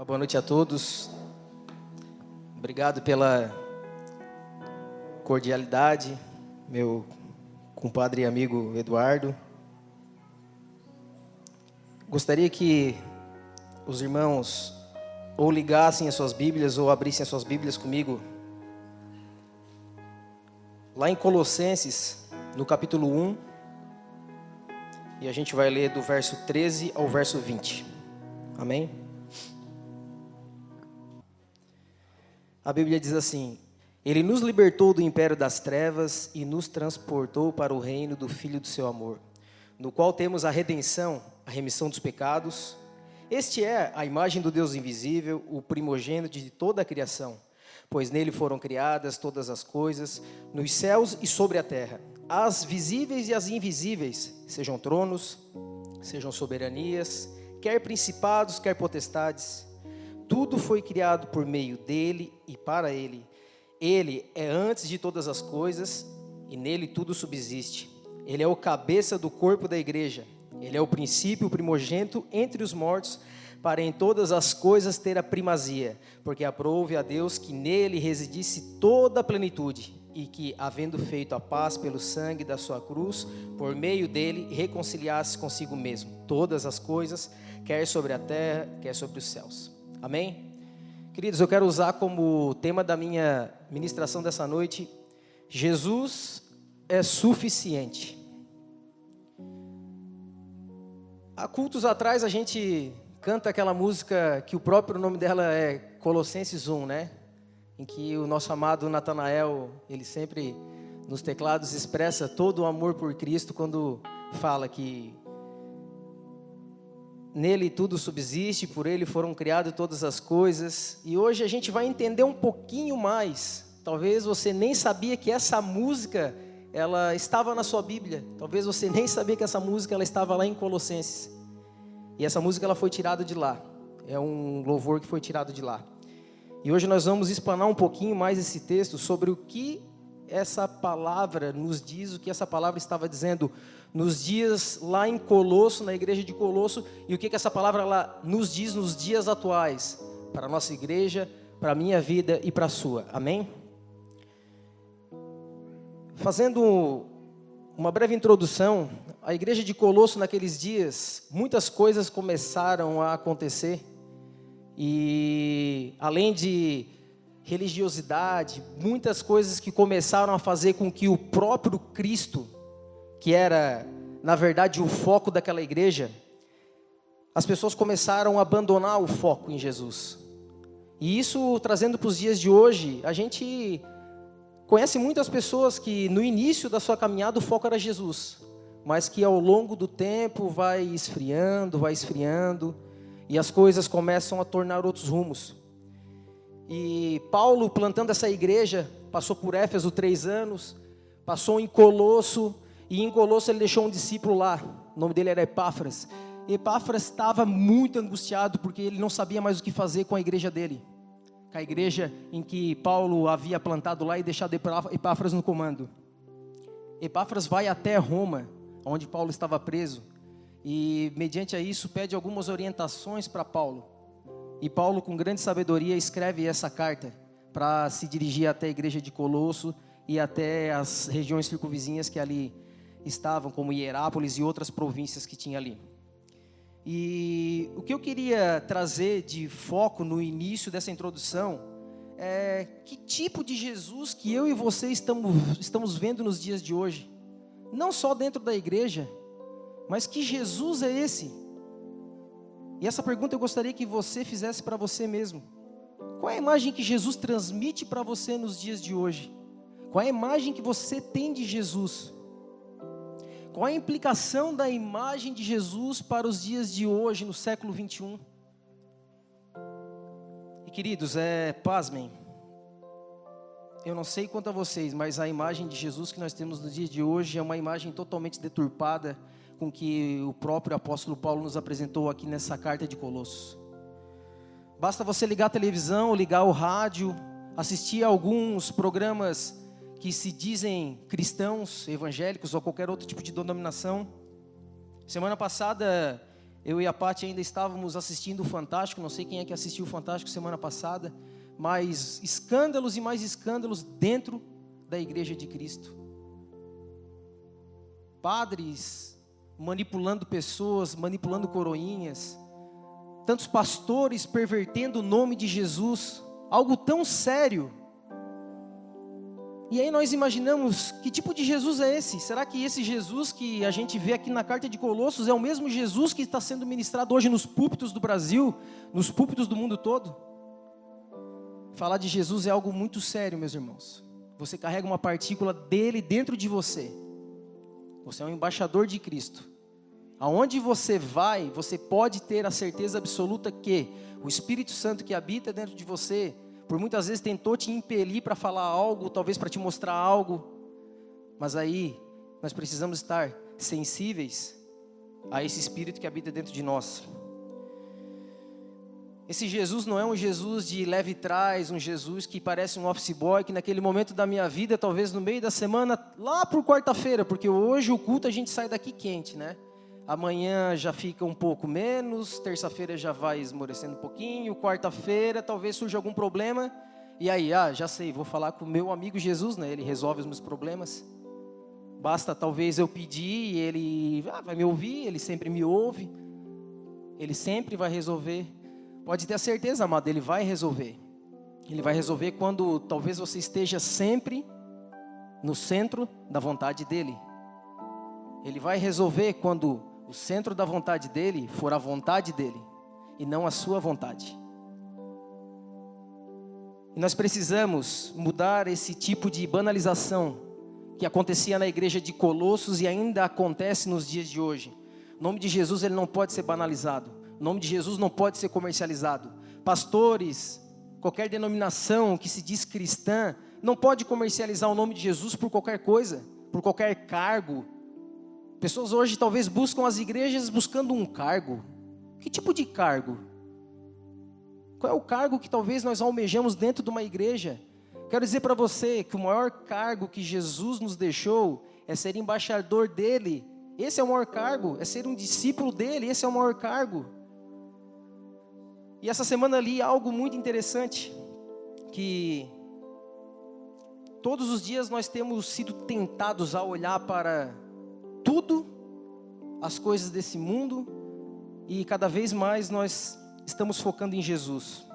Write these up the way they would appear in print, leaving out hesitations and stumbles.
Uma boa noite a todos. Obrigado pela cordialidade, meu compadre e amigo Eduardo. Gostaria que os irmãos ou ligassem as suas Bíblias ou abrissem as suas Bíblias comigo. Lá em Colossenses, no capítulo 1, e a gente vai ler do verso 13 ao verso 20. Amém? A Bíblia diz assim: Ele nos libertou do império das trevas e nos transportou para o reino do Filho do seu amor, no qual temos a redenção, a remissão dos pecados. Este é a imagem do Deus invisível, o primogênito de toda a criação, pois nele foram criadas todas as coisas, nos céus e sobre a terra, as visíveis e as invisíveis, sejam tronos, sejam soberanias, quer principados, quer potestades. Tudo foi criado por meio dele e para ele. Ele é antes de todas as coisas e nele tudo subsiste. Ele é o cabeça do corpo da igreja. Ele é o princípio, o primogênito entre os mortos, para em todas as coisas ter a primazia, porque aprouve a Deus que nele residisse toda a plenitude, e que, havendo feito a paz pelo sangue da sua cruz, por meio dele reconciliasse consigo mesmo todas as coisas, quer sobre a terra, quer sobre os céus. Amém? Queridos, eu quero usar como tema da minha ministração dessa noite: Jesus é suficiente. Há cultos atrás a gente canta aquela música que o próprio nome dela é Colossenses 1, né? Em que o nosso amado Natanael, ele sempre nos teclados expressa todo o amor por Cristo quando fala que nele tudo subsiste, por ele foram criadas todas as coisas. E hoje a gente vai entender um pouquinho mais. Talvez você nem sabia que essa música ela estava na sua Bíblia. Talvez você nem sabia que essa música ela estava lá em Colossenses. E essa música ela foi tirada de lá. É um louvor que foi tirado de lá. E hoje nós vamos explanar um pouquinho mais esse texto sobre o que essa palavra nos diz, o que essa palavra estava dizendo nos dias lá em Colosso, na igreja de Colosso, e o que essa palavra lá nos diz nos dias atuais, para a nossa igreja, para a minha vida e para a sua. Amém? Fazendo uma breve introdução, a igreja de Colosso naqueles dias, muitas coisas começaram a acontecer, e além de religiosidade, muitas coisas que começaram a fazer com que o próprio Cristo, que era na verdade o foco daquela igreja, as pessoas começaram a abandonar o foco em Jesus. E isso, trazendo para os dias de hoje, a gente conhece muitas pessoas que no início da sua caminhada o foco era Jesus, mas que ao longo do tempo vai esfriando, e as coisas começam a tornar outros rumos. E Paulo, plantando essa igreja, passou por Éfeso 3 anos, passou em Colosso, e em Colosso ele deixou um discípulo lá, o nome dele era Epáfras. Epáfras estava muito angustiado, porque ele não sabia mais o que fazer com a igreja dele, com a igreja em que Paulo havia plantado lá e deixado Epáfras no comando. Epáfras vai até Roma, onde Paulo estava preso, e mediante a isso pede algumas orientações para Paulo. E Paulo, com grande sabedoria, escreve essa carta para se dirigir até a igreja de Colosso e até as regiões circunvizinhas que ali estavam, como Hierápolis e outras províncias que tinha ali. E o que eu queria trazer de foco no início dessa introdução é que tipo de Jesus que eu e você estamos vendo nos dias de hoje. Não só dentro da igreja, mas que Jesus é esse? E essa pergunta eu gostaria que você fizesse para você mesmo. Qual é a imagem que Jesus transmite para você nos dias de hoje? Qual é a imagem que você tem de Jesus? Qual é a implicação da imagem de Jesus para os dias de hoje, no século 21? E queridos, pasmem. Eu não sei quanto a vocês, mas a imagem de Jesus que nós temos nos dias de hoje é uma imagem totalmente deturpada com que o próprio apóstolo Paulo nos apresentou aqui nessa carta de Colossos. Basta você ligar a televisão, ligar o rádio, assistir a alguns programas que se dizem cristãos, evangélicos ou qualquer outro tipo de denominação. Semana passada Eu e a Paty ainda estávamos assistindo o Fantástico, não sei quem é que assistiu o Fantástico semana passada, mas escândalos e mais escândalos dentro da Igreja de Cristo. Padres manipulando pessoas, manipulando coroinhas, tantos pastores pervertendo o nome de Jesus, algo tão sério. E aí nós imaginamos, que tipo de Jesus é esse? Será que esse Jesus que a gente vê aqui na carta de Colossos é o mesmo Jesus que está sendo ministrado hoje nos púlpitos do Brasil, nos púlpitos do mundo todo? Falar de Jesus é algo muito sério, meus irmãos. Você carrega uma partícula dele dentro de você. Você é um embaixador de Cristo. Aonde você vai, você pode ter a certeza absoluta que o Espírito Santo que habita dentro de você, por muitas vezes tentou te impelir para falar algo, talvez para te mostrar algo, mas aí nós precisamos estar sensíveis a esse Espírito que habita dentro de nós. Esse Jesus não é um Jesus de leve trás, um Jesus que parece um office boy, que naquele momento da minha vida, talvez no meio da semana, lá por quarta-feira, porque hoje o culto a gente sai daqui quente, né? Amanhã já fica um pouco menos, terça-feira já vai esmorecendo um pouquinho, quarta-feira talvez surja algum problema, e aí, já sei, vou falar com o meu amigo Jesus, né? Ele resolve os meus problemas. Basta talvez eu pedir e ele vai me ouvir, ele sempre me ouve, ele sempre vai resolver. Pode ter a certeza, amado, ele vai resolver. Ele vai resolver quando talvez você esteja sempre no centro da vontade dele. Ele vai resolver quando o centro da vontade dele for a vontade dele e não a sua vontade. E nós precisamos mudar esse tipo de banalização que acontecia na igreja de Colossos e ainda acontece nos dias de hoje. O nome de Jesus ele não pode ser banalizado. O nome de Jesus não pode ser comercializado. Pastores, qualquer denominação que se diz cristã, não pode comercializar o nome de Jesus por qualquer coisa, por qualquer cargo. Pessoas hoje talvez buscam as igrejas buscando um cargo. Que tipo de cargo? Qual é o cargo que talvez nós almejamos dentro de uma igreja? Quero dizer para você que o maior cargo que Jesus nos deixou é ser embaixador dele. Esse é o maior cargo, é ser um discípulo dele, esse é o maior cargo. E essa semana li algo muito interessante, que todos os dias nós temos sido tentados a olhar para tudo, as coisas desse mundo, e cada vez mais nós estamos focando em Jesus.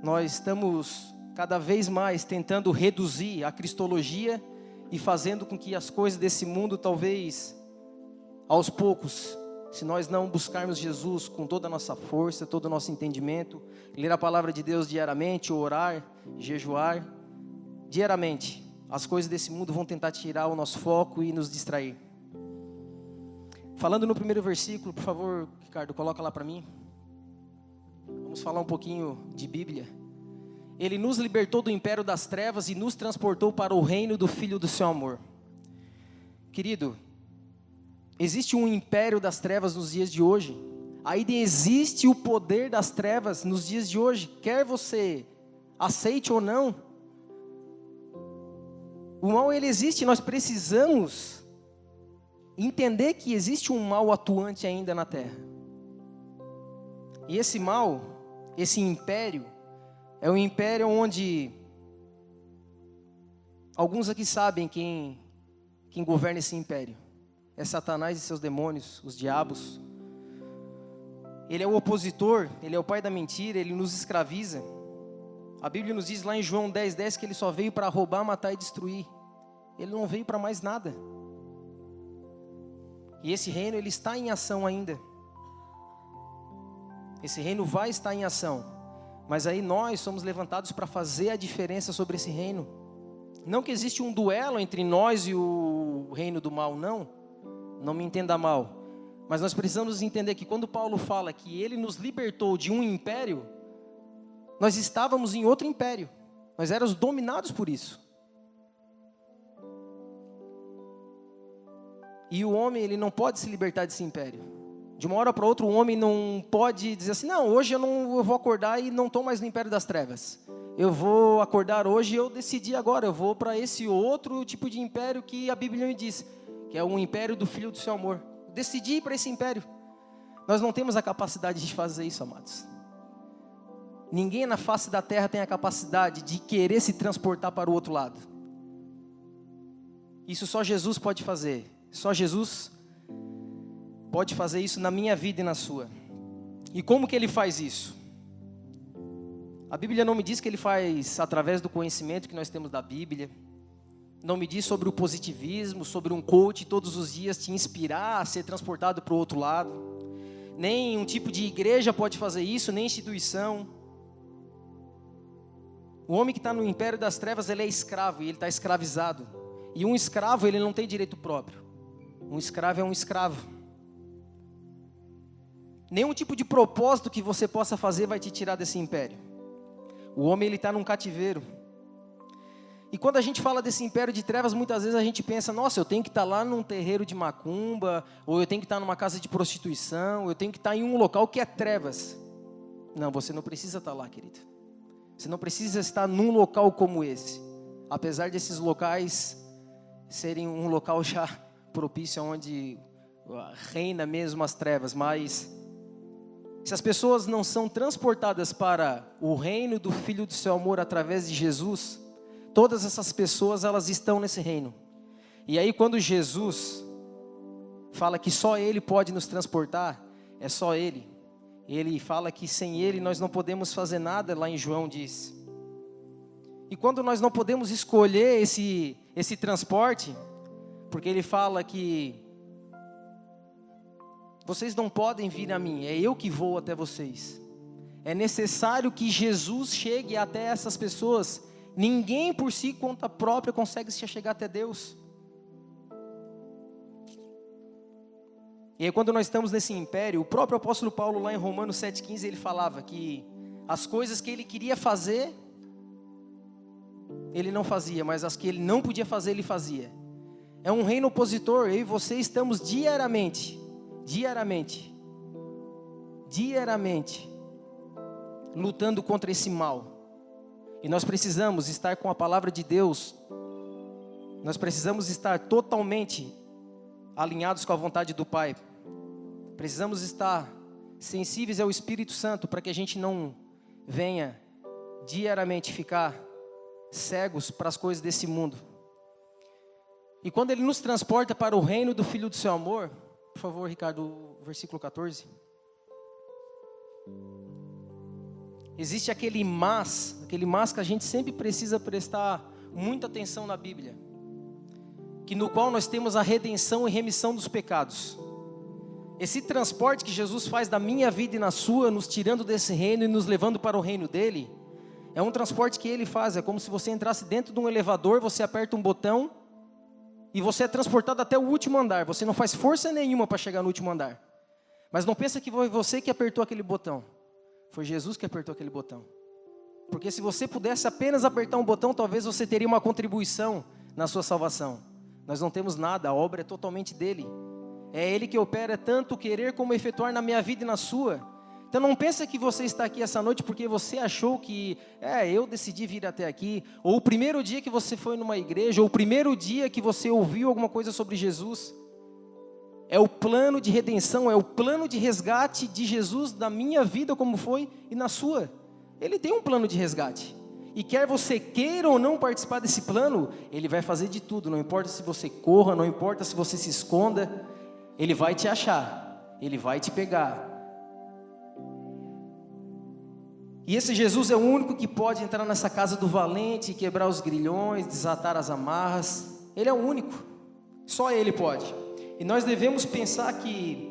Nós estamos cada vez mais tentando reduzir a cristologia e fazendo com que as coisas desse mundo talvez, aos poucos, se nós não buscarmos Jesus com toda a nossa força, todo o nosso entendimento, ler a palavra de Deus diariamente, orar, jejuar, diariamente, as coisas desse mundo vão tentar tirar o nosso foco e nos distrair. Falando no primeiro versículo, por favor, Ricardo, coloca lá para mim. Vamos falar um pouquinho de Bíblia. Ele nos libertou do império das trevas e nos transportou para o reino do Filho do seu amor. Querido, existe um império das trevas nos dias de hoje. Ainda existe o poder das trevas nos dias de hoje. Quer você aceite ou não, o mal ele existe. Nós precisamos entender que existe um mal atuante ainda na terra. E esse mal, esse império, é um império onde alguns aqui sabem quem governa esse império. É Satanás e seus demônios, os diabos. Ele é o opositor, ele é o pai da mentira, ele nos escraviza. A Bíblia nos diz lá em João 10:10 que ele só veio para roubar, matar e destruir. Ele não veio para mais nada. E esse reino ele está em ação ainda. Esse reino vai estar em ação. Mas aí nós somos levantados para fazer a diferença sobre esse reino. Não que existe um duelo entre nós e o reino do mal, não. Não me entenda mal. Mas nós precisamos entender que quando Paulo fala que ele nos libertou de um império, nós estávamos em outro império. Nós éramos dominados por isso. E o homem, ele não pode se libertar desse império. De uma hora para outra, o homem não pode dizer assim, não, hoje eu vou acordar e não estou mais no império das trevas. Eu vou acordar hoje e eu decidi agora, eu vou para esse outro tipo de império que a Bíblia me diz, que é o império do Filho do seu amor. decidir ir para esse império. Nós não temos a capacidade de fazer isso, amados. Ninguém na face da terra tem a capacidade de querer se transportar para o outro lado. Isso só Jesus pode fazer. Só Jesus pode fazer isso na minha vida e na sua. E como que Ele faz isso? A Bíblia não me diz que Ele faz através do conhecimento que nós temos da Bíblia. Não me diz sobre o positivismo, sobre um coach todos os dias te inspirar a ser transportado para o outro lado. Nem um tipo de igreja pode fazer isso, nem instituição. O homem que está no império das trevas, ele é escravo e ele está escravizado. E um escravo, ele não tem direito próprio. Um escravo é um escravo. Nenhum tipo de propósito que você possa fazer vai te tirar desse império. O homem, ele está num cativeiro. E quando a gente fala desse império de trevas, muitas vezes a gente pensa, nossa, eu tenho que estar lá num terreiro de macumba, ou eu tenho que estar numa casa de prostituição, ou eu tenho que estar em um local que é trevas. Não, você não precisa estar lá, querido. Você não precisa estar num local como esse. Apesar desses locais serem um local já propício onde reina mesmo as trevas, mas se as pessoas não são transportadas para o reino do Filho do seu amor através de Jesus, todas essas pessoas, elas estão nesse reino. E aí quando Jesus fala que só Ele pode nos transportar, é só Ele. Ele fala que sem Ele nós não podemos fazer nada, lá em João diz. E quando nós não podemos escolher esse transporte, porque Ele fala que vocês não podem vir a mim, é eu que vou até vocês. É necessário que Jesus chegue até essas pessoas. Ninguém por si, conta própria, consegue se chegar até Deus. E aí quando nós estamos nesse império, o próprio apóstolo Paulo lá em Romanos 7,15, ele falava que as coisas que ele queria fazer, ele não fazia, mas as que ele não podia fazer, ele fazia. É um reino opositor, eu e você estamos diariamente, lutando contra esse mal. E nós precisamos estar com a palavra de Deus, nós precisamos estar totalmente alinhados com a vontade do Pai. Precisamos estar sensíveis ao Espírito Santo para que a gente não venha diariamente ficar cegos para as coisas desse mundo. E quando Ele nos transporta para o reino do Filho do seu amor, por favor, Ricardo, versículo 14. Existe aquele mas que a gente sempre precisa prestar muita atenção na Bíblia, que no qual nós temos a redenção e remissão dos pecados. Esse transporte que Jesus faz da minha vida e na sua, nos tirando desse reino e nos levando para o reino dele, é um transporte que Ele faz. É como se você entrasse dentro de um elevador, você aperta um botão e você é transportado até o último andar. Você não faz força nenhuma para chegar no último andar. Mas não pensa que foi você que apertou aquele botão. Foi Jesus que apertou aquele botão. Porque se você pudesse apenas apertar um botão, talvez você teria uma contribuição na sua salvação. Nós não temos nada, a obra é totalmente dele. É Ele que opera tanto querer como efetuar na minha vida e na sua. Então não pensa que você está aqui essa noite porque você achou que, eu decidi vir até aqui. Ou o primeiro dia que você foi numa igreja, ou o primeiro dia que você ouviu alguma coisa sobre Jesus. É o plano de redenção, é o plano de resgate de Jesus na minha vida como foi e na sua. Ele tem um plano de resgate. E quer você queira ou não participar desse plano, Ele vai fazer de tudo. Não importa se você corra, não importa se você se esconda, Ele vai te achar, Ele vai te pegar. E esse Jesus é o único que pode entrar nessa casa do valente, quebrar os grilhões, desatar as amarras. Ele é o único, só Ele pode. E nós devemos pensar que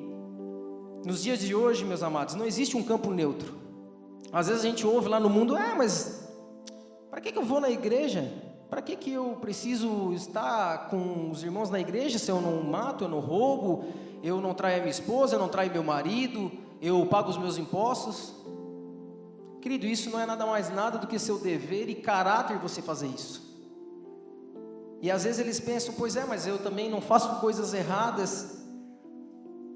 nos dias de hoje, meus amados, não existe um campo neutro. Às vezes a gente ouve lá no mundo, mas para que eu vou na igreja? Para que eu preciso estar com os irmãos na igreja se eu não mato, eu não roubo, eu não traio a minha esposa, eu não traio meu marido, eu pago os meus impostos? Querido, isso não é nada mais nada do que seu dever e caráter você fazer isso. E às vezes eles pensam, mas eu também não faço coisas erradas.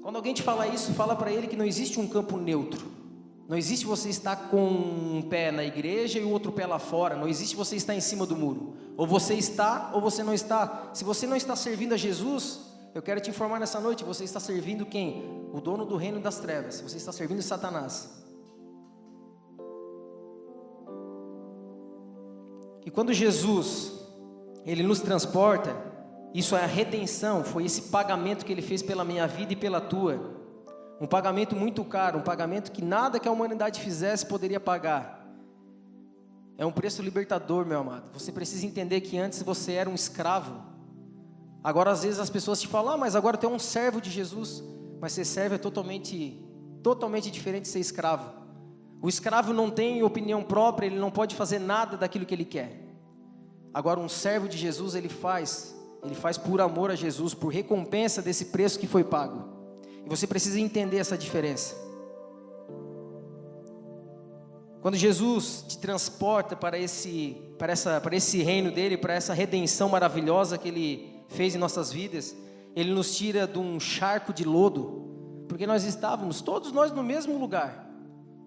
Quando alguém te fala isso, fala para ele que não existe um campo neutro. Não existe você estar com um pé na igreja e o outro pé lá fora. Não existe você estar em cima do muro. Ou você está ou você não está. Se você não está servindo a Jesus, eu quero te informar nessa noite, você está servindo quem? O dono do reino das trevas, você está servindo Satanás. E quando Jesus, Ele nos transporta, isso é a redenção, foi esse pagamento que Ele fez pela minha vida e pela tua. Um pagamento muito caro, um pagamento que nada que a humanidade fizesse poderia pagar. É um preço libertador, meu amado. Você precisa entender que antes você era um escravo. Agora às vezes as pessoas te falam, mas agora tu é um servo de Jesus. Mas ser servo é totalmente diferente de ser escravo. O escravo não tem opinião própria, ele não pode fazer nada daquilo que ele quer. Agora um servo de Jesus, ele faz por amor a Jesus, por recompensa desse preço que foi pago. E você precisa entender essa diferença. Quando Jesus te transporta para esse reino dele, para essa redenção maravilhosa que ele fez em nossas vidas, ele nos tira de um charco de lodo, porque nós estávamos todos nós no mesmo lugar,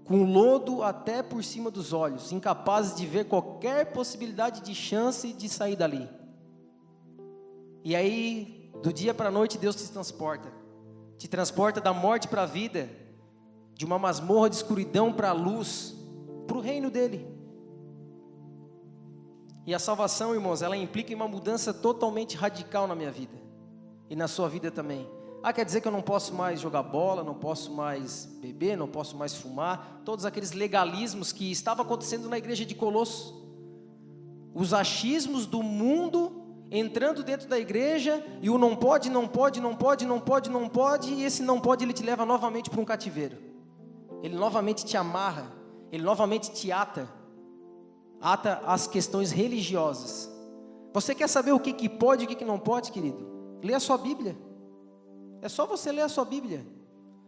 com lodo até por cima dos olhos, incapazes de ver qualquer possibilidade de chance de sair dali. E aí, do dia para a noite, Deus te transporta da morte para a vida, de uma masmorra de escuridão para a luz, para o reino dele. E a salvação, irmãos, ela implica em uma mudança totalmente radical na minha vida, e na sua vida também. Quer dizer que eu não posso mais jogar bola, não posso mais beber, não posso mais fumar, todos aqueles legalismos que estavam acontecendo na igreja de Colossos, os achismos do mundo entrando dentro da igreja, e o não pode, e esse não pode, ele te leva novamente para um cativeiro, ele novamente te amarra, ele novamente te ata às questões religiosas. Você quer saber o que pode e o que não pode, querido? Lê a sua Bíblia. É só você ler a sua Bíblia.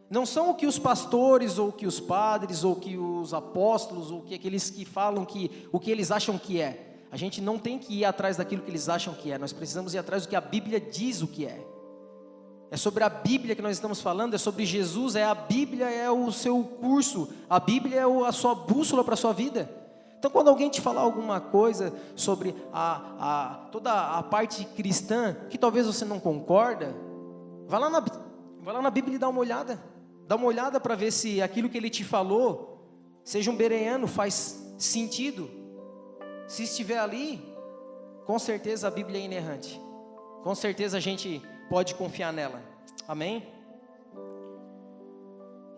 Não são o que os pastores, ou que os padres, ou que os apóstolos, ou que aqueles que falam o que eles acham que é. A gente não tem que ir atrás daquilo que eles acham que é. Nós precisamos ir atrás do que a Bíblia diz o que é. É sobre a Bíblia que nós estamos falando, é sobre Jesus, a Bíblia é o seu curso, a Bíblia é a sua bússola para a sua vida. Então quando alguém te falar alguma coisa sobre toda a parte cristã, que talvez você não concorda, vai lá na Bíblia e dá uma olhada para ver se aquilo que ele te falou, seja um bereano, faz sentido. Se estiver ali, com certeza a Bíblia é inerrante, com certeza a gente pode confiar nela, amém?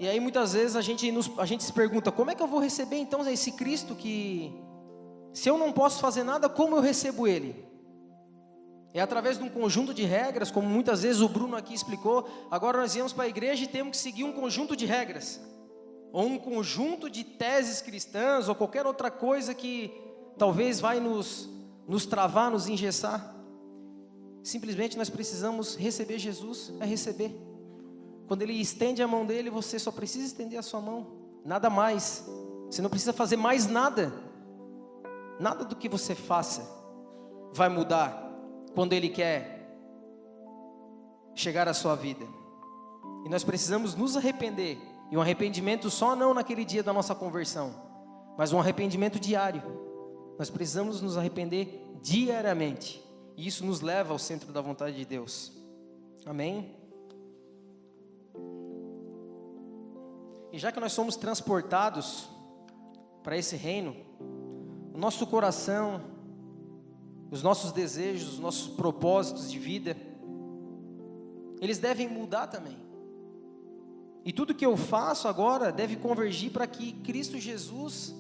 E aí muitas vezes a gente se pergunta, como é que eu vou receber então esse Cristo que, se eu não posso fazer nada, como eu recebo Ele? É através de um conjunto de regras, como muitas vezes o Bruno aqui explicou. Agora nós viemos para a igreja e temos que seguir um conjunto de regras, ou um conjunto de teses cristãs, ou qualquer outra coisa que talvez vai nos travar, nos engessar. Simplesmente nós precisamos receber Jesus, receber. Quando Ele estende a mão dele, você só precisa estender a sua mão, nada mais. Você não precisa fazer mais nada. Nada do que você faça vai mudar quando Ele quer chegar à sua vida. E nós precisamos nos arrepender. E um arrependimento só não naquele dia da nossa conversão, mas um arrependimento diário. Nós precisamos nos arrepender diariamente. E isso nos leva ao centro da vontade de Deus. Amém? E já que nós somos transportados para esse reino, o nosso coração, os nossos desejos, os nossos propósitos de vida, eles devem mudar também. E tudo que eu faço agora deve convergir para que Cristo Jesus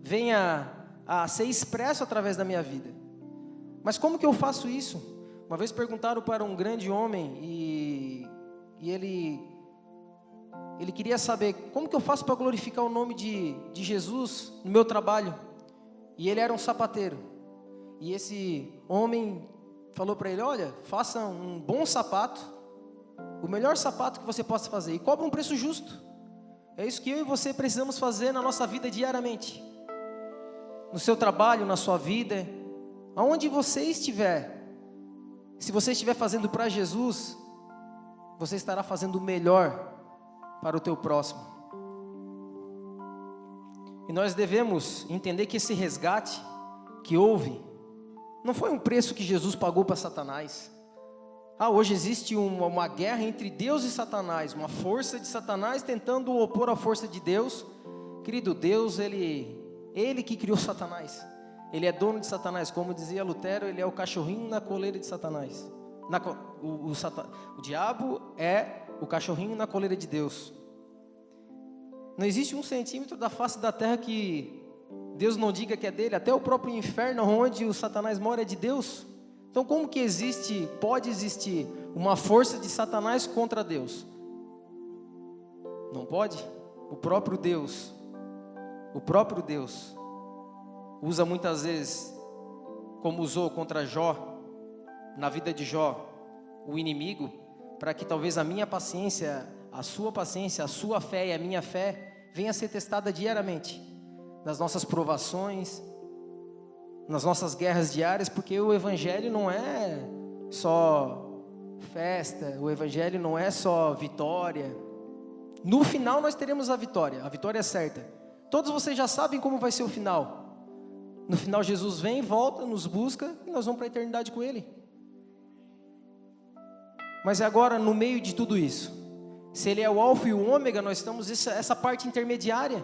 venha a ser expresso através da minha vida. Mas como que eu faço isso? Uma vez perguntaram para um grande homem e ele queria saber, como que eu faço para glorificar o nome de Jesus no meu trabalho? E ele era um sapateiro. E esse homem falou para ele, olha, faça um bom sapato, o melhor sapato que você possa fazer, e cobra um preço justo. É isso que eu e você precisamos fazer na nossa vida diariamente. No seu trabalho, na sua vida, aonde você estiver, se você estiver fazendo para Jesus, você estará fazendo o melhor para o teu próximo. E nós devemos entender que esse resgate que houve, não foi um preço que Jesus pagou para Satanás. Hoje existe uma guerra entre Deus e Satanás, uma força de Satanás tentando opor a força de Deus. Querido, Deus, Ele que criou Satanás. Ele é dono de Satanás, como dizia Lutero, ele é o cachorrinho na coleira de Satanás. O diabo é o cachorrinho na coleira de Deus. Não existe 1 centímetro da face da terra que Deus não diga que é dele. Até o próprio inferno onde o Satanás mora é de Deus. Então como que pode existir uma força de Satanás contra Deus? Não pode? O próprio Deus usa muitas vezes, como usou contra Jó, na vida de Jó, o inimigo, para que talvez a minha paciência, a sua fé e a minha fé venha a ser testada diariamente, nas nossas provações, nas nossas guerras diárias, porque o Evangelho não é só festa, o Evangelho não é só vitória. No final nós teremos a vitória é certa. Todos vocês já sabem como vai ser o final. No final Jesus vem, volta, nos busca e nós vamos para a eternidade com Ele. Mas agora, no meio de tudo isso, se Ele é o alfa e o ômega, nós estamos essa parte intermediária.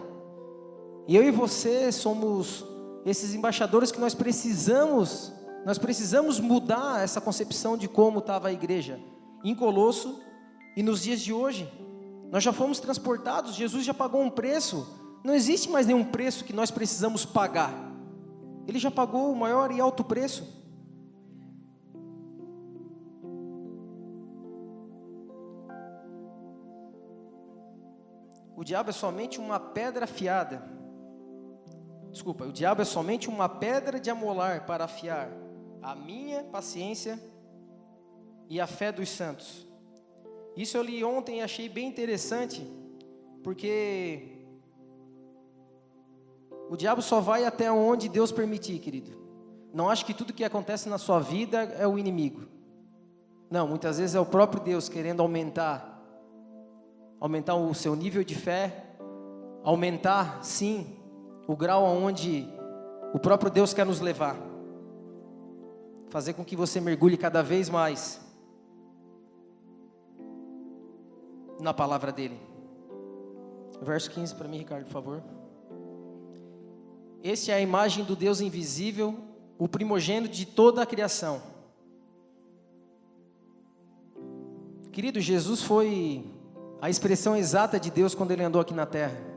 E eu e você somos esses embaixadores que nós precisamos mudar essa concepção de como estava a igreja em Colosso e nos dias de hoje. Nós já fomos transportados, Jesus já pagou um preço, não existe mais nenhum preço que nós precisamos pagar. Ele já pagou o maior e alto preço. O diabo é somente uma pedra afiada. O diabo é somente uma pedra de amolar para afiar a minha paciência e a fé dos santos. Isso eu li ontem e achei bem interessante, porque o diabo só vai até onde Deus permitir, querido. Não acho que tudo que acontece na sua vida é o inimigo. Não, muitas vezes é o próprio Deus querendo aumentar o seu nível de fé, aumentar, sim, o grau aonde o próprio Deus quer nos levar. Fazer com que você mergulhe cada vez mais na palavra dele. Verso 15 para mim, Ricardo, por favor. Este é a imagem do Deus invisível, o primogênito de toda a criação. Querido, Jesus foi a expressão exata de Deus quando ele andou aqui na terra.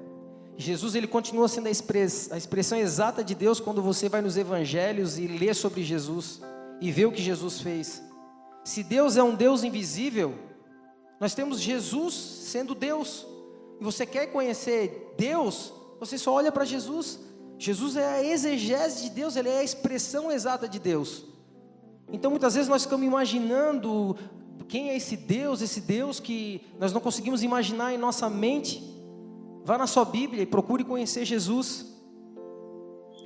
Jesus, ele continua sendo a expressão exata de Deus quando você vai nos evangelhos e lê sobre Jesus e vê o que Jesus fez. Se Deus é um Deus invisível, nós temos Jesus sendo Deus. E você quer conhecer Deus, você só olha para Jesus. Jesus é a exegese de Deus, ele é a expressão exata de Deus. Então muitas vezes nós ficamos imaginando quem é esse Deus que nós não conseguimos imaginar em nossa mente. Vá na sua Bíblia e procure conhecer Jesus.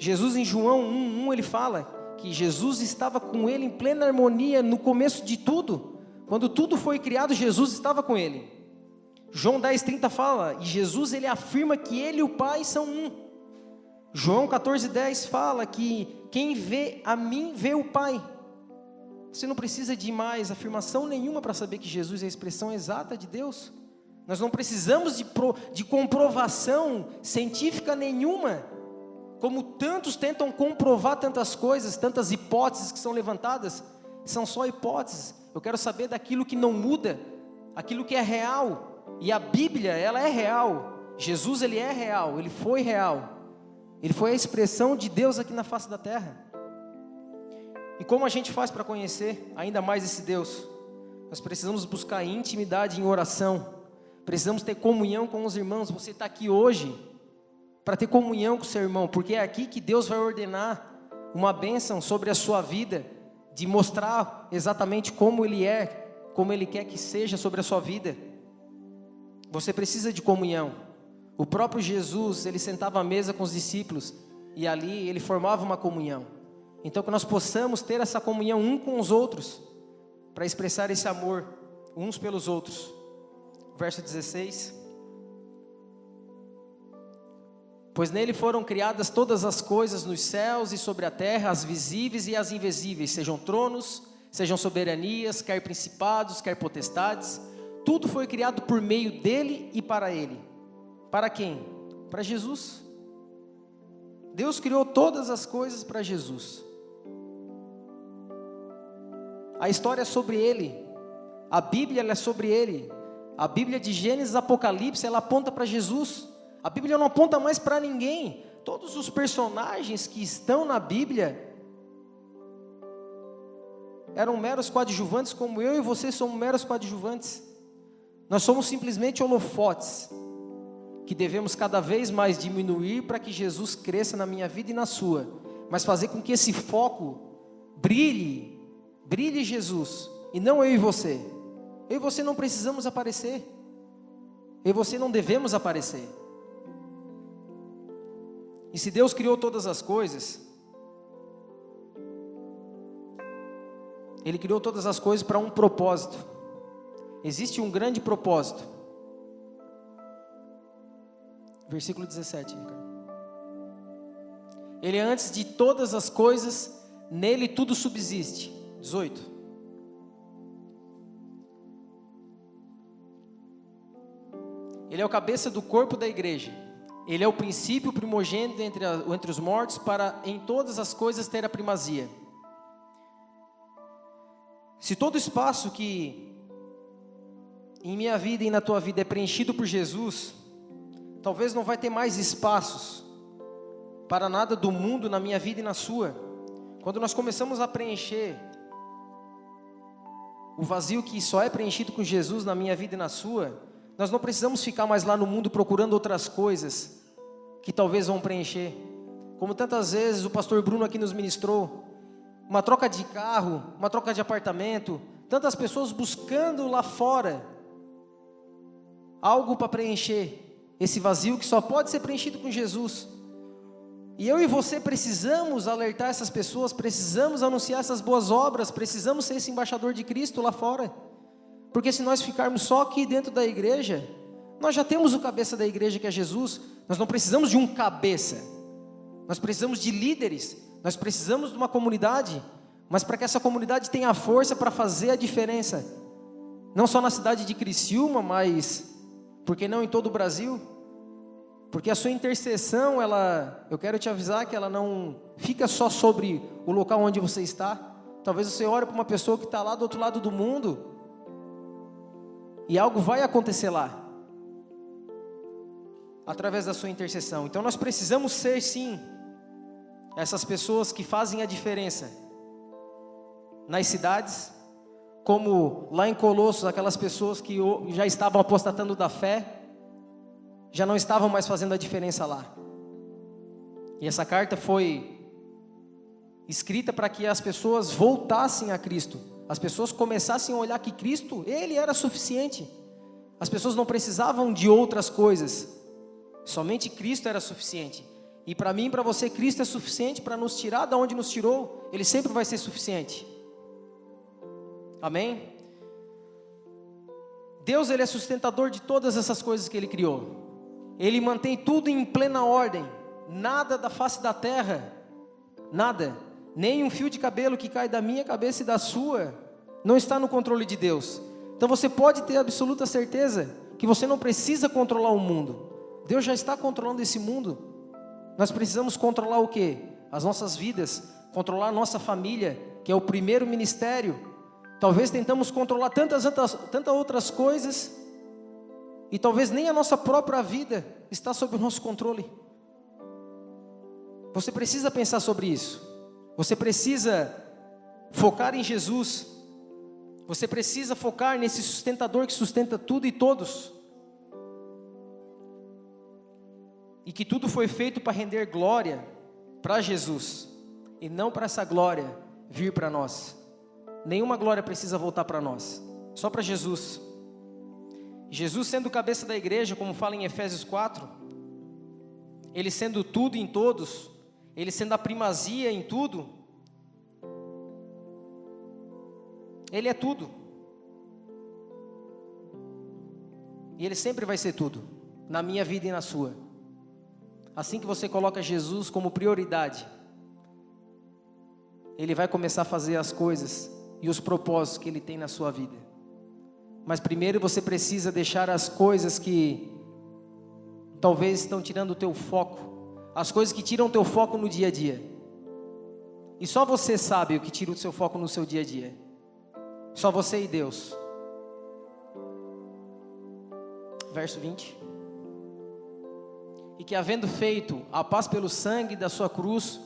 Jesus em João 1:1 ele fala que Jesus estava com ele em plena harmonia no começo de tudo. Quando tudo foi criado, Jesus estava com ele. João 10:30 fala, e Jesus ele afirma que ele e o Pai são um. João 14:10 fala que quem vê a mim, vê o Pai. Você não precisa de mais afirmação nenhuma para saber que Jesus é a expressão exata de Deus. Nós não precisamos de comprovação científica nenhuma. Como tantos tentam comprovar tantas coisas, tantas hipóteses que são levantadas, são só hipóteses. Eu quero saber daquilo que não muda, aquilo que é real. E a Bíblia, ela é real. Jesus, ele é real, ele foi real. Ele foi a expressão de Deus aqui na face da terra. E como a gente faz para conhecer ainda mais esse Deus? Nós precisamos buscar intimidade em oração. Precisamos ter comunhão com os irmãos. Você está aqui hoje para ter comunhão com o seu irmão, porque é aqui que Deus vai ordenar uma bênção sobre a sua vida, de mostrar exatamente como Ele é, como Ele quer que seja sobre a sua vida. Você precisa de comunhão. O próprio Jesus, ele sentava à mesa com os discípulos e ali ele formava uma comunhão. Então que nós possamos ter essa comunhão um com os outros, para expressar esse amor uns pelos outros. Verso 16. Pois nele foram criadas todas as coisas nos céus e sobre a terra, as visíveis e as invisíveis, sejam tronos, sejam soberanias, quer principados, quer potestades. Tudo foi criado por meio dele e para ele. Para quem? Para Jesus. Deus criou todas as coisas para Jesus. A história é sobre ele. A Bíblia ela é sobre ele. A Bíblia de Gênesis, Apocalipse, ela aponta para Jesus. A Bíblia não aponta mais para ninguém. Todos os personagens que estão na Bíblia eram meros coadjuvantes, como eu e você somos meros coadjuvantes. Nós somos simplesmente holofotes, que devemos cada vez mais diminuir para que Jesus cresça na minha vida e na sua, mas fazer com que esse foco brilhe Jesus, e não eu e você. Eu e você não precisamos aparecer, eu e você não devemos aparecer. E se Deus criou todas as coisas, Ele criou todas as coisas para um propósito. Existe um grande propósito. Versículo 17, Ricardo. Ele é antes de todas as coisas, nele tudo subsiste. 18. Ele é o cabeça do corpo da igreja. Ele é o princípio primogênito entre os mortos, para em todas as coisas ter a primazia. Se todo espaço que em minha vida e na tua vida é preenchido por Jesus, talvez não vai ter mais espaços para nada do mundo na minha vida e na sua. Quando nós começamos a preencher o vazio que só é preenchido com Jesus na minha vida e na sua, nós não precisamos ficar mais lá no mundo procurando outras coisas que talvez vão preencher. Como tantas vezes o pastor Bruno aqui nos ministrou, uma troca de carro, uma troca de apartamento, tantas pessoas buscando lá fora algo para preencher esse vazio que só pode ser preenchido com Jesus. E eu e você precisamos alertar essas pessoas, precisamos anunciar essas boas obras, precisamos ser esse embaixador de Cristo lá fora. Porque se nós ficarmos só aqui dentro da igreja, nós já temos o cabeça da igreja, que é Jesus. Nós não precisamos de um cabeça, nós precisamos de líderes, nós precisamos de uma comunidade, mas para que essa comunidade tenha força para fazer a diferença, não só na cidade de Criciúma, mas, por que não em todo o Brasil? Porque a sua intercessão, eu quero te avisar que ela não fica só sobre o local onde você está. Talvez você ore para uma pessoa que está lá do outro lado do mundo, e algo vai acontecer lá, através da sua intercessão. Então nós precisamos ser sim, essas pessoas que fazem a diferença, nas cidades, como lá em Colossos, aquelas pessoas que já estavam apostatando da fé, já não estavam mais fazendo a diferença lá. E essa carta foi escrita para que as pessoas voltassem a Cristo, as pessoas começassem a olhar que Cristo, Ele era suficiente. As pessoas não precisavam de outras coisas, somente Cristo era suficiente. E para mim e para você, Cristo é suficiente para nos tirar da onde nos tirou. Ele sempre vai ser suficiente. Amém? Deus, Ele é sustentador de todas essas coisas que Ele criou. Ele mantém tudo em plena ordem. Nada da face da terra, nada, nem um fio de cabelo que cai da minha cabeça e da sua, não está no controle de Deus. Então você pode ter absoluta certeza que você não precisa controlar o mundo. Deus já está controlando esse mundo. Nós precisamos controlar o quê? As nossas vidas, controlar a nossa família, que é o primeiro ministério. Talvez tentamos controlar tantas outras coisas, e talvez nem a nossa própria vida está sob o nosso controle. Você precisa pensar sobre isso. Você precisa focar em Jesus. Você precisa focar nesse sustentador que sustenta tudo e todos. E que tudo foi feito para render glória para Jesus, e não para essa glória vir para nós. Nenhuma glória precisa voltar para nós, só para Jesus. Jesus sendo o cabeça da igreja, como fala em Efésios 4, Ele sendo tudo em todos, Ele sendo a primazia em tudo, Ele é tudo. E Ele sempre vai ser tudo, na minha vida e na sua. Assim que você coloca Jesus como prioridade, Ele vai começar a fazer as coisas e os propósitos que Ele tem na sua vida. Mas primeiro você precisa deixar as coisas que talvez estão tirando o teu foco, as coisas que tiram o teu foco no dia a dia. E só você sabe o que tira o seu foco no seu dia a dia. Só você e Deus. Verso 20. E que havendo feito a paz pelo sangue da sua cruz,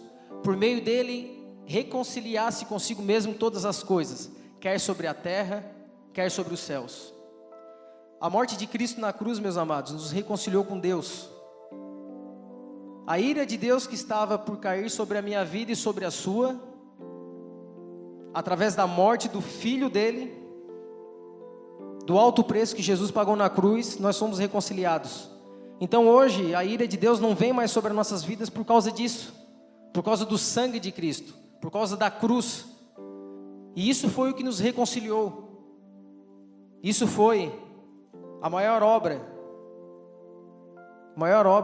por meio dele reconciliasse consigo mesmo todas as coisas, quer sobre a terra, quer sobre os céus. A morte de Cristo na cruz, meus amados, nos reconciliou com Deus. A ira de Deus que estava por cair sobre a minha vida e sobre a sua, através da morte do Filho dele, do alto preço que Jesus pagou na cruz, nós somos reconciliados. Então hoje a ira de Deus não vem mais sobre as nossas vidas por causa disso, por causa do sangue de Cristo, por causa da cruz. E isso foi o que nos reconciliou. Isso foi a maior obra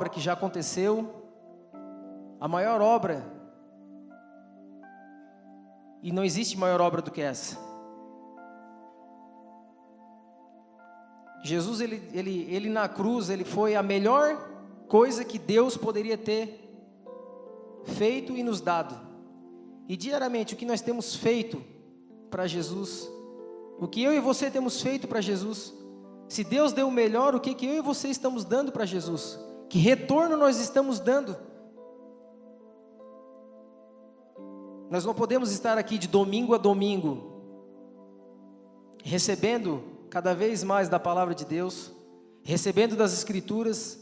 que já aconteceu, a maior obra, e não existe maior obra do que essa. Jesus, ele na cruz, ele foi a melhor coisa que Deus poderia ter feito e nos dado. E diariamente, o que nós temos feito para Jesus, o que eu e você temos feito para Jesus, se Deus deu o melhor, o que eu e você estamos dando para Jesus? Que retorno nós estamos dando? Nós não podemos estar aqui de domingo a domingo, recebendo cada vez mais da palavra de Deus, recebendo das Escrituras,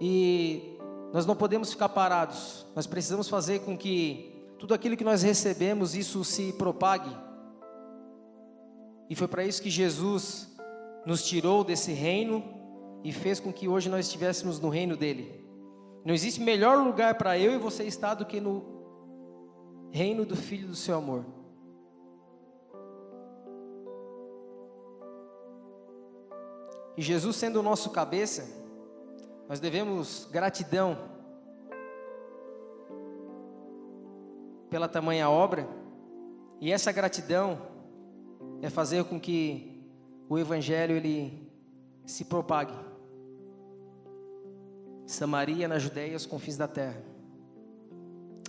e nós não podemos ficar parados. Nós precisamos fazer com que tudo aquilo que nós recebemos, isso se propague. E foi para isso que Jesus nos tirou desse reino e fez com que hoje nós estivéssemos no reino dele. Não existe melhor lugar para eu e você estar do que no reino do Filho do seu amor. E Jesus sendo o nosso cabeça, nós devemos gratidão pela tamanha obra, e essa gratidão é fazer com que o Evangelho ele se propague. Samaria, na Judeia, os confins da terra.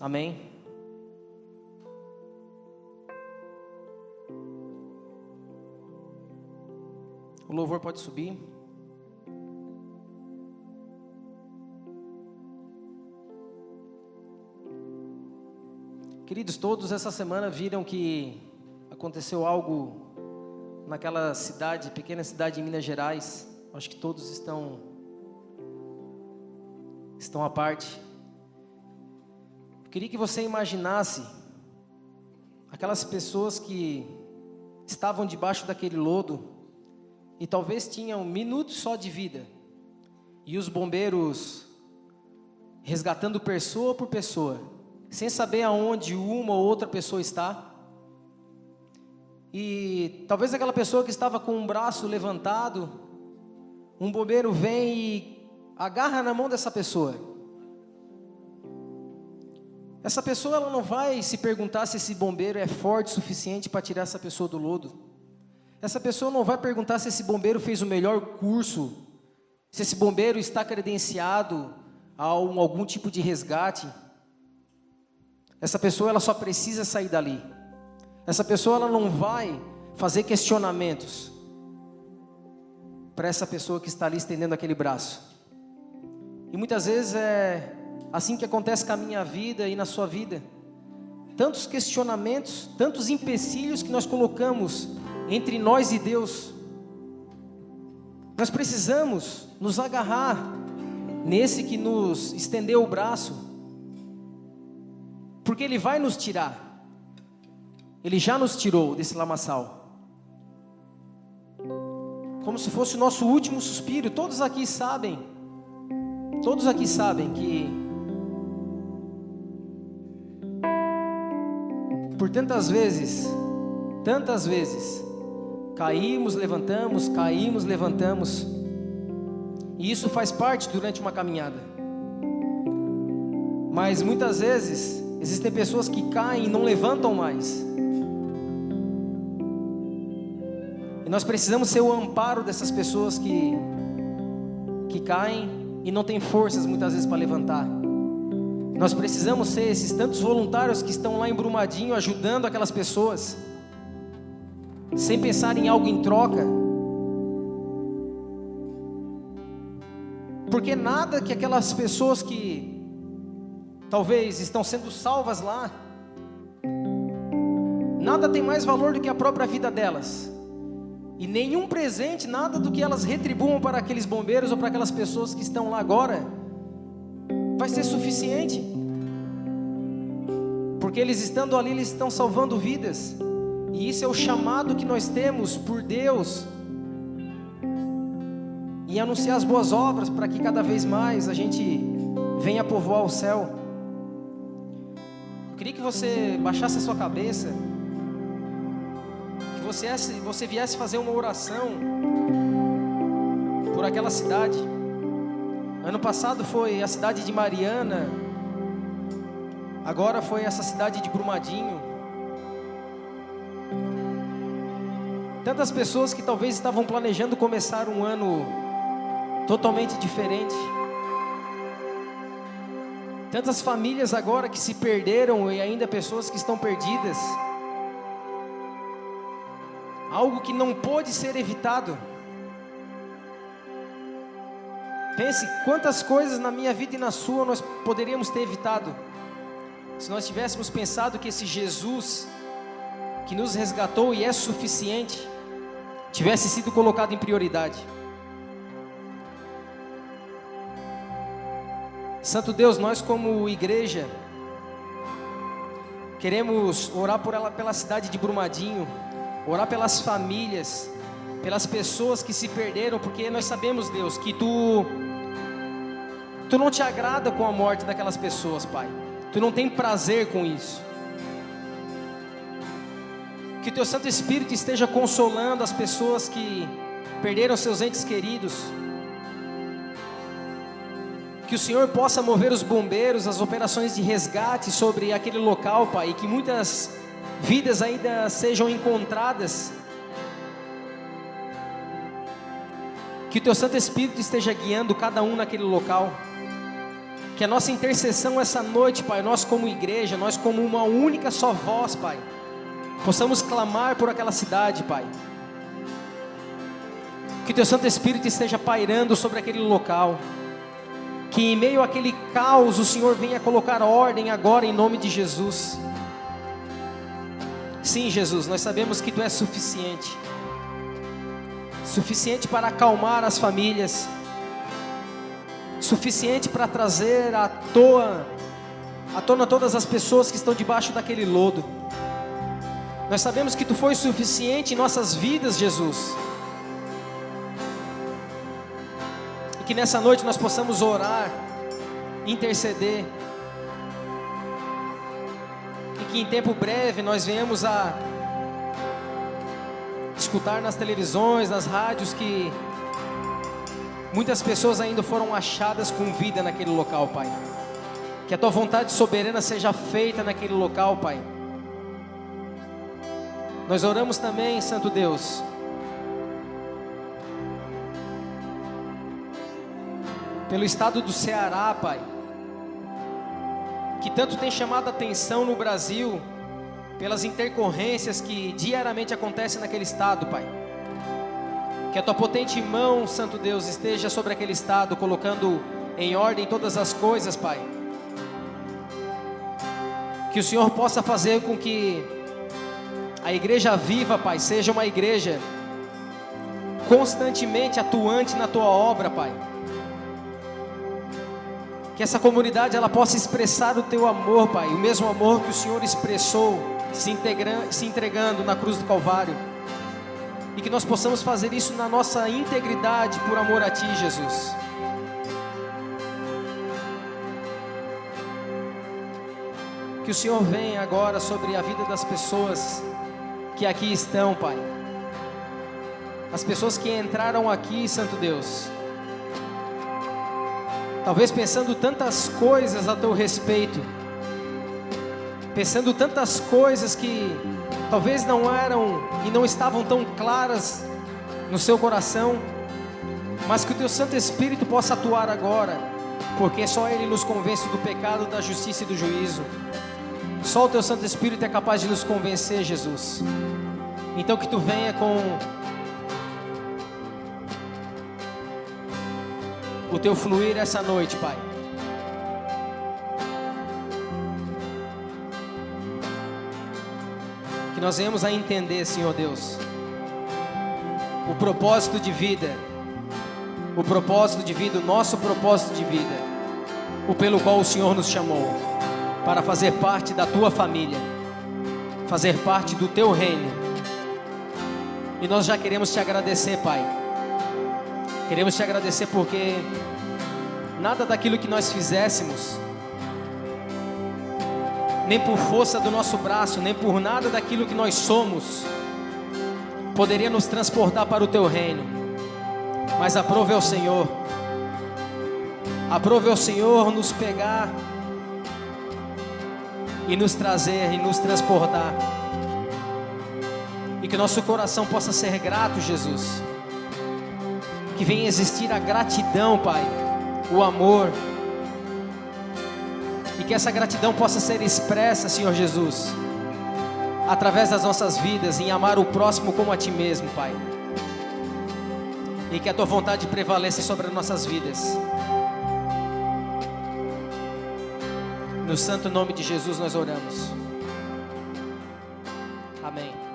Amém? O louvor pode subir. Queridos, todos essa semana viram que aconteceu algo naquela cidade, pequena cidade em Minas Gerais. Acho que todos estão à parte. Eu queria que você imaginasse aquelas pessoas que estavam debaixo daquele lodo e talvez tinham minutos só de vida, e os bombeiros resgatando pessoa por pessoa, sem saber aonde uma ou outra pessoa está. E talvez aquela pessoa que estava com um braço levantado, um bombeiro vem e agarra na mão dessa pessoa. Essa pessoa ela não vai se perguntar se esse bombeiro é forte o suficiente para tirar essa pessoa do lodo. Essa pessoa não vai perguntar se esse bombeiro fez o melhor curso, se esse bombeiro está credenciado a algum tipo de resgate. Essa pessoa ela só precisa sair dali. Essa pessoa ela não vai fazer questionamentos para essa pessoa que está ali estendendo aquele braço. E muitas vezes é assim que acontece com a minha vida e na sua vida. Tantos questionamentos, tantos empecilhos que nós colocamos entre nós e Deus. Nós precisamos nos agarrar nesse que nos estendeu o braço, porque Ele vai nos tirar. Ele já nos tirou desse lamaçal, como se fosse o nosso último suspiro. Todos aqui sabem que por tantas vezes, caímos, levantamos, e isso faz parte durante uma caminhada. Mas muitas vezes existem pessoas que caem e não levantam mais. E nós precisamos ser o amparo dessas pessoas que caem e não têm forças muitas vezes para levantar. Nós precisamos ser esses tantos voluntários que estão lá em Brumadinho ajudando aquelas pessoas, sem pensar em algo em troca. Porque nada que aquelas pessoas que talvez estão sendo salvas lá, nada tem mais valor do que a própria vida delas. E nenhum presente, nada do que elas retribuam para aqueles bombeiros ou para aquelas pessoas que estão lá agora, vai ser suficiente. Porque eles estando ali, eles estão salvando vidas. E isso é o chamado que nós temos por Deus, em anunciar as boas obras, para que cada vez mais a gente venha povoar o céu. Eu queria que você baixasse a sua cabeça, que você viesse fazer uma oração por aquela cidade. Ano passado foi a cidade de Mariana, agora foi essa cidade de Brumadinho. Tantas pessoas que talvez estavam planejando começar um ano totalmente diferente. Tantas famílias agora que se perderam e ainda pessoas que estão perdidas. Algo que não pôde ser evitado. Pense quantas coisas na minha vida e na sua nós poderíamos ter evitado, se nós tivéssemos pensado que esse Jesus que nos resgatou e é suficiente, tivesse sido colocado em prioridade. Santo Deus, nós como igreja queremos orar pela cidade de Brumadinho, orar pelas famílias, pelas pessoas que se perderam, porque nós sabemos, Deus, que Tu não te agrada com a morte daquelas pessoas, Pai. Tu não tem prazer com isso. Que Teu Santo Espírito esteja consolando as pessoas que perderam seus entes queridos. Que o Senhor possa mover os bombeiros, as operações de resgate sobre aquele local, Pai, e que muitas vidas ainda sejam encontradas. Que o Teu Santo Espírito esteja guiando cada um naquele local. Que a nossa intercessão essa noite, Pai, nós como igreja, nós como uma única só voz, Pai, possamos clamar por aquela cidade, Pai. Que o Teu Santo Espírito esteja pairando sobre aquele local. Que em meio àquele caos o Senhor venha colocar ordem agora em nome de Jesus. Sim, Jesus, nós sabemos que Tu és suficiente. Suficiente para acalmar as famílias. Suficiente para trazer à tona todas as pessoas que estão debaixo daquele lodo. Nós sabemos que Tu foi suficiente em nossas vidas, Jesus. E que nessa noite nós possamos orar, interceder. E que em tempo breve nós venhamos a escutar nas televisões, nas rádios, que muitas pessoas ainda foram achadas com vida naquele local, Pai. Que a Tua vontade soberana seja feita naquele local, Pai. Nós oramos também, Santo Deus, pelo estado do Ceará, Pai, que tanto tem chamado a atenção no Brasil, pelas intercorrências que diariamente acontecem naquele estado, Pai. Que a Tua potente mão, Santo Deus, esteja sobre aquele estado, colocando em ordem todas as coisas, Pai. Que o Senhor possa fazer com que a igreja viva, Pai, seja uma igreja constantemente atuante na Tua obra, Pai. Que essa comunidade ela possa expressar o Teu amor, Pai, o mesmo amor que o Senhor expressou se entregando na cruz do Calvário. E que nós possamos fazer isso na nossa integridade por amor a Ti, Jesus. Que o Senhor venha agora sobre a vida das pessoas que aqui estão, Pai. As pessoas que entraram aqui, Santo Deus, talvez pensando tantas coisas a Teu respeito, pensando tantas coisas que talvez não eram e não estavam tão claras no seu coração, mas que o teu Santo Espírito possa atuar agora, porque só Ele nos convence do pecado, da justiça e do juízo. Só o teu Santo Espírito é capaz de nos convencer, Jesus. Então que tu venha com o teu fluir essa noite, Pai. Que nós venhamos a entender, Senhor Deus, o propósito de vida, o nosso propósito de vida, o pelo qual o Senhor nos chamou, para fazer parte da tua família, fazer parte do teu reino. E nós já queremos te agradecer, Pai. Queremos te agradecer porque nada daquilo que nós fizéssemos, nem por força do nosso braço, nem por nada daquilo que nós somos, poderia nos transportar para o teu reino. Mas aprove ao Senhor nos pegar e nos trazer e nos transportar. E que nosso coração possa ser grato, Jesus. Que venha existir a gratidão, Pai, o amor. E que essa gratidão possa ser expressa, Senhor Jesus, através das nossas vidas, em amar o próximo como a Ti mesmo, Pai. E que a Tua vontade prevaleça sobre as nossas vidas. No santo nome de Jesus nós oramos. Amém.